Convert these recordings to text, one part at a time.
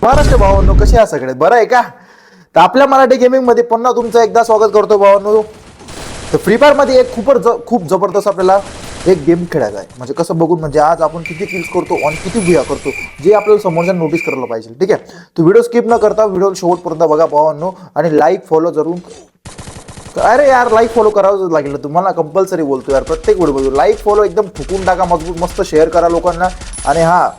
महाराष्ट्र भावांनो, कसे आहात सगळे? बरं आहे का? तर आपल्या मराठी गेमिंग मध्ये पुन्हा तुमचं एकदा स्वागत करतो भावांनो. तर फ्री फायर मध्ये एक खूप जबरदस्त आपल्याला एक गेम खेळायचा आहे. म्हणजे कसं बघून, म्हणजे आज आपण किती किल्स करतो आणि किती भुया करतो, जे आपल्याला समोरच्या नोटीस करायला पाहिजे. ठीक आहे, तो व्हिडिओ स्किप न करता व्हिडिओ शेवटपर्यंत बघा भावांनो, आणि लाईक फॉलो जरूर. अरे यार, लाईक फॉलो करावंच लागेल तुम्हाला, कंपल्सरी बोलतो यार. प्रत्येक व्हिडिओ लाईक फॉलो एकदम ठुकून टाका, मजबूत मस्त शेअर करा लोकांना. आणि हा,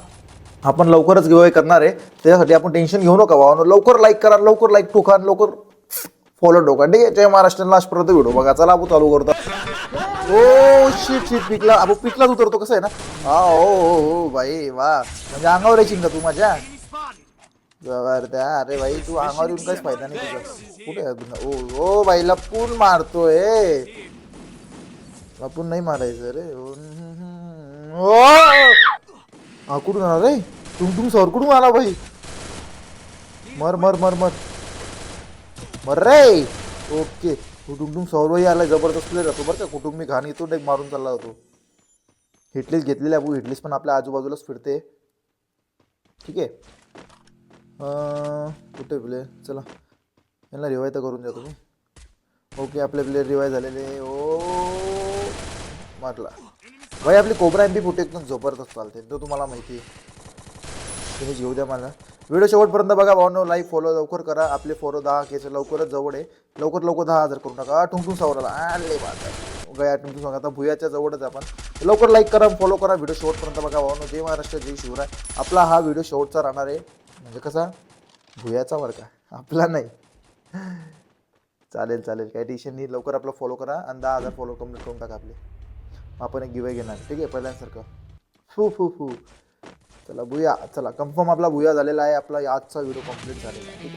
आपण लवकरच गिव्हअवे करणार आहे, त्याच्यासाठी आपण टेन्शन घेऊ नका भावांनो. लवकर लाईक करा, लवकर लाईक ठोका, लवकर फॉलो ठोका. ठीक आहे, जय महाराष्ट्र. लास्टपर्यंत व्हिडिओ बघा. चला आपण चालू करतो. ओ शिट शिट, पिकला. आपण पिकलाच उतरतो, कसं आहे ना. हा, हो हो हो भाई, वा. म्हणजे अंगावर यायची का तू माझ्या? अरे भाई, तू अंगावर येऊन काहीच फायदा नाही तुझा. कुठे आहे तू? ओ भाई, लपून मारतोय. लपून नाही मारायचं रे. हा, कुठून आला रे? टुंगटुंग सर कुठून आला भाई? मर मर मर मर मर रे. ओके, टुंगटुंग सौर भाई आलाय. जबरदस्त प्लेअर जातो बरं का. कुटुंब मी घाण येतो, एक मारून चालला होतो. हिटलीस घेतलेली आहे. हिटलीस पण आपल्या आजूबाजूलाच फिरते. ठीक आहे. कुठे प्ले? चला, यांना रिवाय तर करून द्या तुम्ही. ओके, आपले प्लेअर रिवाय झालेले. ओ मारला भाई. आपली कोबरा MP फुटे एकदम जबरदस्त चालते, तो तुम्हाला माहिती आहे. तुम्ही घेऊ द्या मला. व्हिडिओ शेवटपर्यंत बघा भावांनो. लाईक फॉलो लवकर करा. आपले फॉलो 10K लवकरच जवळ आहे. लवकर लवकर 10,000 करू नका. टुंगटुंग सावराला आले बात गया. टुंगटुंग सांगा आता भुयाच्या जवळच आपण. लवकर लाईक करा, फॉलो करा. व्हिडिओ शेवटपर्यंत बघा भावांनो. जय महाराष्ट्र, जय शिवराय. आपला हा व्हिडिओ शेवटचा राहणार आहे, म्हणजे कसा भुयाचा बरं का, आपला नाही. चालेल चालेल, काही टेन्शन नाही. लवकर आपला फॉलो करा आणि 10,000 फॉलो कम्प्लीट करून टाका आपले. आपण एक गिव्हअवे घेणार. ठीक आहे, पहिल्यांसारखं. फू फू फू. चला भुया, चला कन्फर्म आपला भुया झालेला आहे. आपला आजचा व्हिडिओ कंप्लीट झालेला आहे.